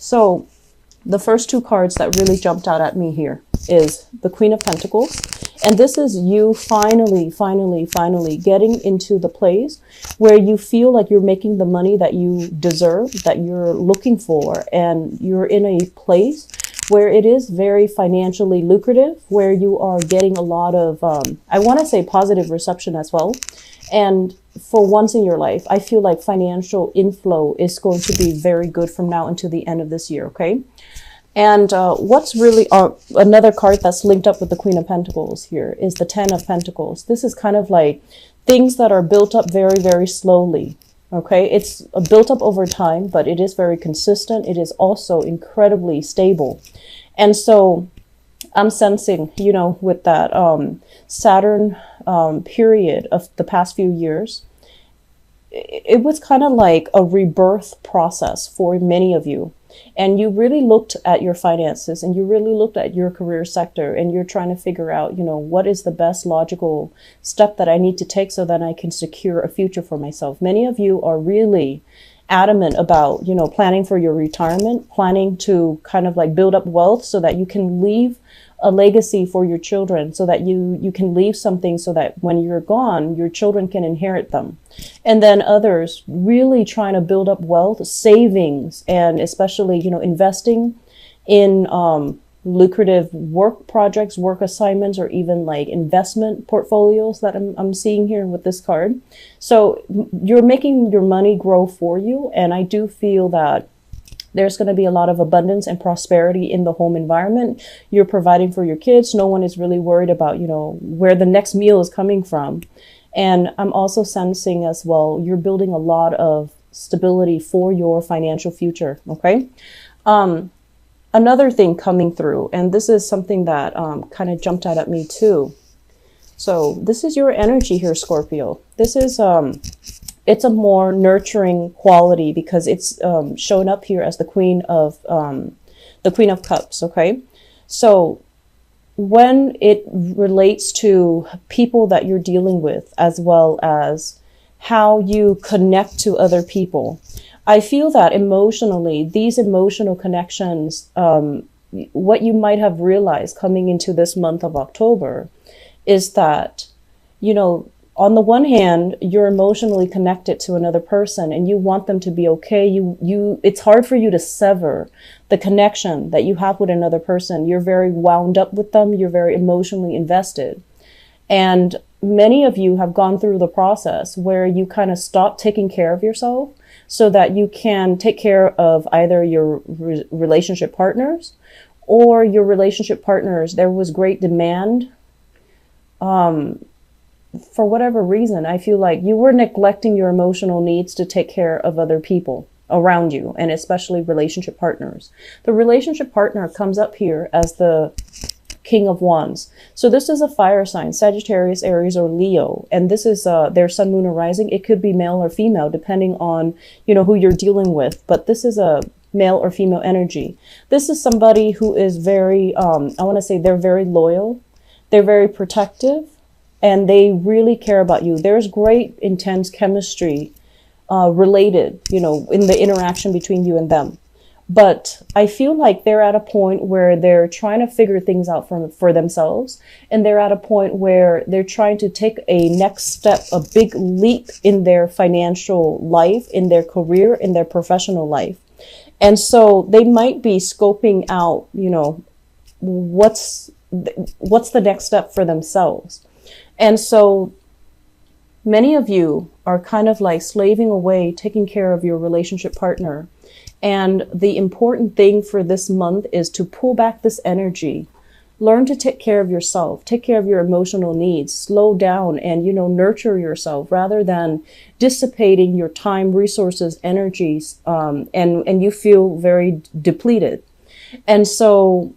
So the first two cards that really jumped out at me here is the Queen of Pentacles. And this is you finally getting into the place where you feel like you're making the money that you deserve, that you're looking for. And you're in a place where it is very financially lucrative, where you are getting a lot of, I want to say positive reception as well. And for once in your life, I feel like financial inflow is going to be very good from now until the end of this year, okay? And what's really another card that's linked up with the Queen of Pentacles here is the Ten of Pentacles. This is kind of like things that are built up very slowly, okay? It's built up over time, but it is very consistent. It is also incredibly stable. And so I'm sensing, you know, with that Saturn period of the past few years, it was kind of like a rebirth process for many of you. And you really looked at your finances and you really looked at your career sector and you're trying to figure out, you know, what is the best logical step that I need to take so that I can secure a future for myself. Many of you are really adamant about, you know, planning for your retirement, planning to kind of like build up wealth so that you can leave a legacy for your children, so that you can leave something so that when you're gone, your children can inherit them. And then others really trying to build up wealth, savings, and especially, you know, investing in lucrative work projects, work assignments, or even like investment portfolios that I'm seeing here with this card. So you're making your money grow for you. And I do feel that there's going to be a lot of abundance and prosperity in the home environment. You're providing for your kids. No one is really worried about, you know, where the next meal is coming from. And I'm also sensing as well, you're building a lot of stability for your financial future. Okay. Another thing coming through, and this is something that kind of jumped out at me too. So this is your energy here, Scorpio. This is, it's a more nurturing quality because it's shown up here as the Queen of Cups. Okay. So when it relates to people that you're dealing with, as well as how you connect to other people, I feel that emotionally, these emotional connections, what you might have realized coming into this month of October is that, you know, on the one hand, you're emotionally connected to another person and you want them to be okay. It's hard for you to sever the connection that you have with another person. You're very wound up with them. You're very emotionally invested. And many of you have gone through the process where you kind of stop taking care of yourself so that you can take care of either your relationship partners or your relationship partners. There was great demand. For whatever reason, I feel like you were neglecting your emotional needs to take care of other people around you, and especially relationship partners. The relationship partner comes up here as the King of Wands. So this is a fire sign, Sagittarius, Aries, or Leo. And this is their sun, moon, or rising. It could be male or female, depending on, you know, who you're dealing with. But this is a male or female energy. This is somebody who is very, I want to say they're very loyal. They're very protective. And they really care about you. There's great, intense chemistry related, you know, in the interaction between you and them. But I feel like they're at a point where they're trying to figure things out for themselves. And they're at a point where they're trying to take a next step, a big leap in their financial life, in their career, in their professional life. And so they might be scoping out, you know, what's the next step for themselves. And so many of you are kind of like slaving away, taking care of your relationship partner. And the important thing for this month is to pull back this energy, learn to take care of yourself, take care of your emotional needs, slow down and, you know, nurture yourself rather than dissipating your time, resources, energies, and you feel very depleted. And so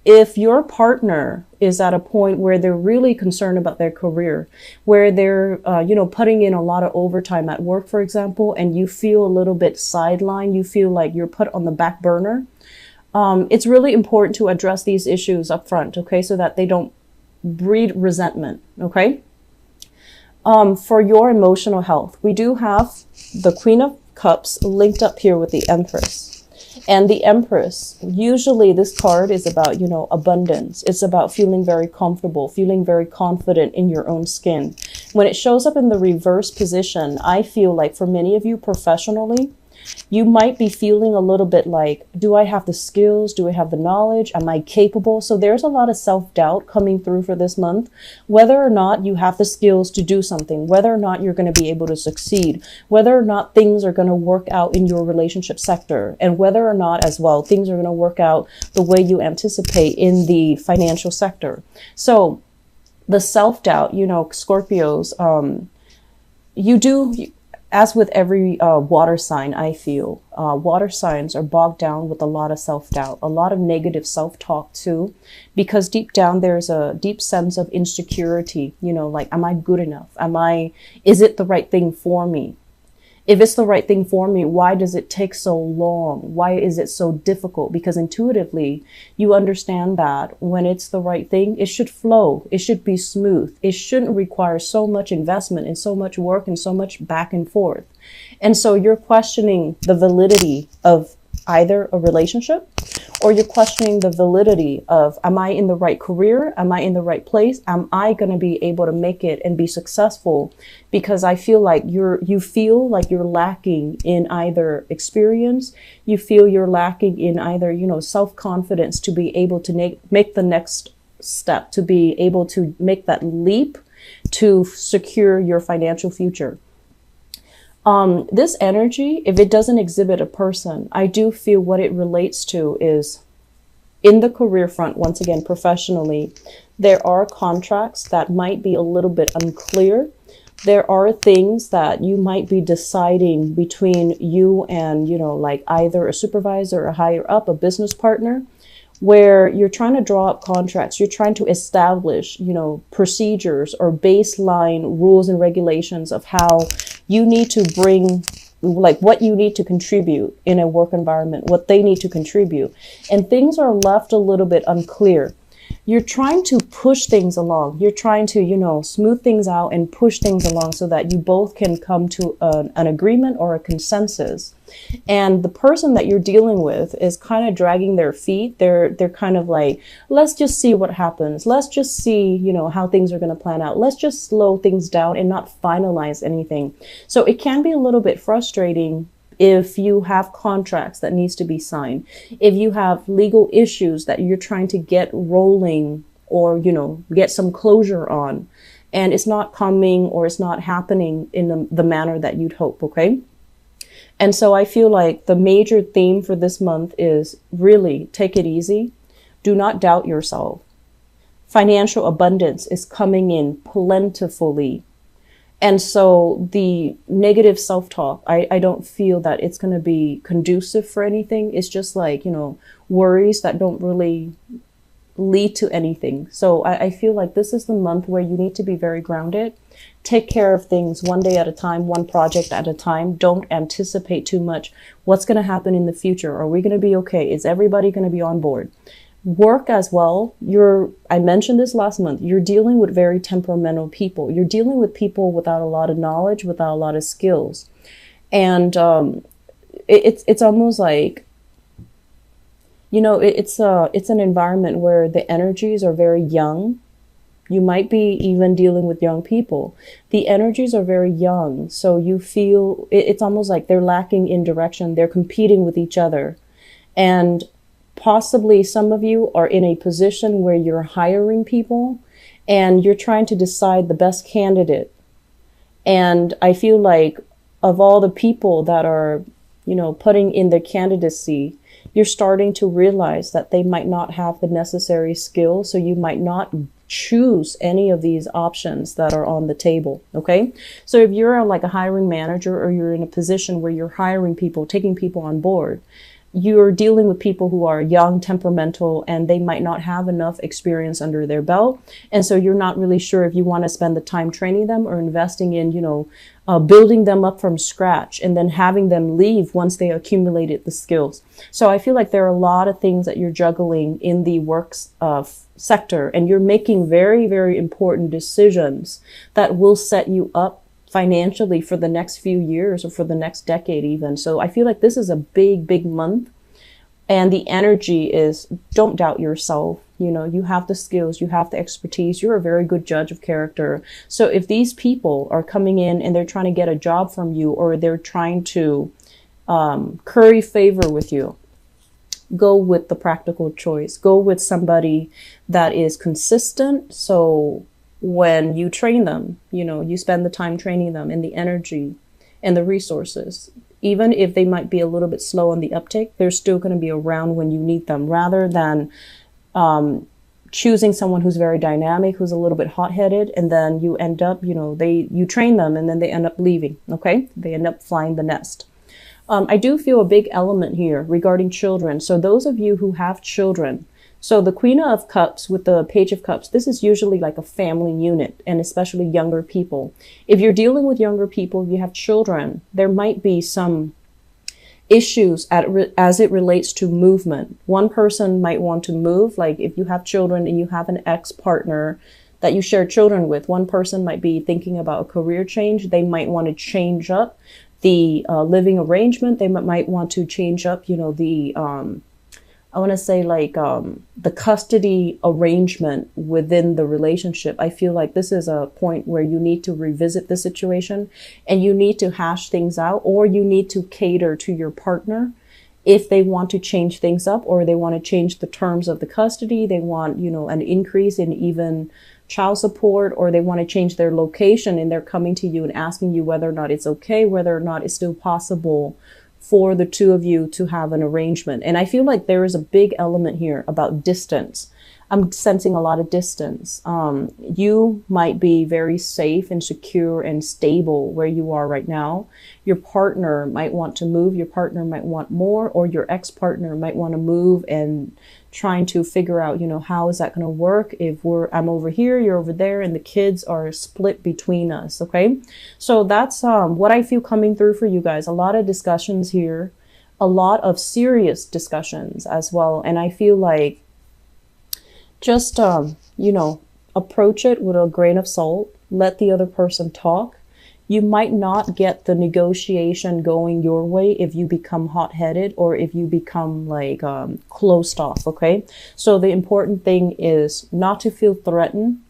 if your partner is at a point where they're really concerned about their career, where they're, you know, putting in a lot of overtime at work, for example, and you feel a little bit sidelined, you feel like you're put on the back burner, it's really important to address these issues up front, okay, so that they don't breed resentment, okay? For your emotional health, we do have the Queen of Cups linked up here with the Empress. And the Empress, usually this card is about, you know, abundance. It's about feeling very comfortable, feeling very confident in your own skin. When it shows up in the reverse position, I feel like for many of you professionally, you might be feeling a little bit like, do I have the skills? Do I have the knowledge? Am I capable? So there's a lot of self-doubt coming through for this month, whether or not you have the skills to do something, whether or not you're going to be able to succeed, whether or not things are going to work out in your relationship sector, and whether or not as well, things are going to work out the way you anticipate in the financial sector. So the self-doubt, you know, Scorpios, as with every water sign, I feel water signs are bogged down with a lot of self-doubt, a lot of negative self-talk too, because deep down there's a deep sense of insecurity, you know, like, am I good enough? Is it the right thing for me? If it's the right thing for me, why does it take so long? Why is it so difficult? Because intuitively, you understand that when it's the right thing, it should flow. It should be smooth. It shouldn't require so much investment and so much work and so much back and forth. And so you're questioning the validity of either a relationship, or you're questioning the validity of, am I in the right career? Am I in the right place? Am I going to be able to make it and be successful? Because I feel like you feel like you're lacking in either experience, you feel you're lacking in either, you know, self-confidence to be able to make the next step, to be able to make that leap to secure your financial future. This energy, if it doesn't exhibit a person, I do feel what it relates to is in the career front, once again, professionally, there are contracts that might be a little bit unclear. There are things that you might be deciding between you and, you know, like either a supervisor or higher up, a business partner, where you're trying to draw up contracts, you're trying to establish, you know, procedures or baseline rules and regulations of how you need to bring, like what you need to contribute in a work environment, what they need to contribute. And things are left a little bit unclear. You're trying to push things along. You're trying to, you know, smooth things out and push things along so that you both can come to an agreement or a consensus. And the person that you're dealing with is kind of dragging their feet. They're kind of like, let's just see what happens. Let's just see, you know, how things are going to plan out. Let's just slow things down and not finalize anything. So it can be a little bit frustrating if you have contracts that needs to be signed, if you have legal issues that you're trying to get rolling or, you know, get some closure on, and it's not coming or it's not happening in the manner that you'd hope, okay? And so I feel like the major theme for this month is really take it easy. Do not doubt yourself. Financial abundance is coming in plentifully. And so the negative self-talk, I don't feel that it's going to be conducive for anything. It's just like, you know, worries that don't really lead to anything. So I feel like this is the month where you need to be very grounded. Take care of things one day at a time, one project at a time. Don't anticipate too much. What's going to happen in the future? Are we going to be okay? Is everybody going to be on board? Work as well. I mentioned this last month. You're dealing with very temperamental people. You're dealing with people without a lot of knowledge, without a lot of skills. And it's almost like, you know, it's an environment where the energies are very young. You might be even dealing with young people. The energies are very young. So you feel it's almost like they're lacking in direction. They're competing with each other. And possibly some of you are in a position where you're hiring people and you're trying to decide the best candidate. And I feel like of all the people that are, you know, putting in their candidacy, you're starting to realize that they might not have the necessary skills. So you might not choose any of these options that are on the table. Okay. So if you're like a hiring manager or you're in a position where you're hiring people, taking people on board, you're dealing with people who are young, temperamental, and they might not have enough experience under their belt. And so you're not really sure if you want to spend the time training them or investing in, you know, building them up from scratch and then having them leave once they accumulated the skills. So I feel like there are a lot of things that you're juggling in the works sector, and you're making very, very important decisions that will set you up financially for the next few years or for the next decade even. So I feel like this is a big, big month And the energy is, don't doubt yourself. You know, you have the skills, you have the expertise. You're a very good judge of character. So if these people are coming in and they're trying to get a job from you, or they're trying to curry favor with you, go with the practical choice. Go with somebody that is consistent. So when you train them, you know, you spend the time training them, and the energy and the resources. Even if they might be a little bit slow on the uptake, they're still going to be around when you need them, rather than choosing someone who's very dynamic, who's a little bit hot-headed, and then you end up, you know, you train them and then they end up leaving. Okay, they end up flying the nest. I do feel a big element here regarding children. So those of you who have children, so the Queen of Cups with the Page of Cups, this is usually like a family unit, and especially younger people. If you're dealing with younger people, you have children, there might be some issues as it relates to movement. One person might want to move, like if you have children and you have an ex-partner that you share children with, one person might be thinking about a career change. They might want to change up the living arrangement. They might want to change up, you know, the I want to say like the custody arrangement within the relationship. I feel like this is a point where you need to revisit the situation, and you need to hash things out, or you need to cater to your partner if they want to change things up, or they want to change the terms of the custody. They want, you know, an increase in even child support, or they want to change their location, and they're coming to you and asking you whether or not it's okay, whether or not it's still possible for the two of you to have an arrangement. And I feel like there is a big element here about distance. I'm sensing a lot of distance. You might be very safe and secure and stable where you are right now. Your partner might want to move. Your partner might want more, or your ex-partner might want to move, and trying to figure out, you know, how is that going to work if I'm over here, you're over there, and the kids are split between us. Okay. So that's what I feel coming through for you guys. A lot of discussions here, a lot of serious discussions as well. And I feel like just, you know, approach it with a grain of salt. Let the other person talk. You might not get the negotiation going your way if you become hot-headed, or if you become like closed off. Okay. So the important thing is not to feel threatened.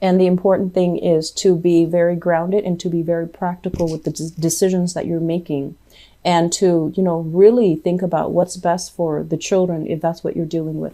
And the important thing is to be very grounded and to be very practical with the decisions that you're making, and to, you know, really think about what's best for the children if that's what you're dealing with.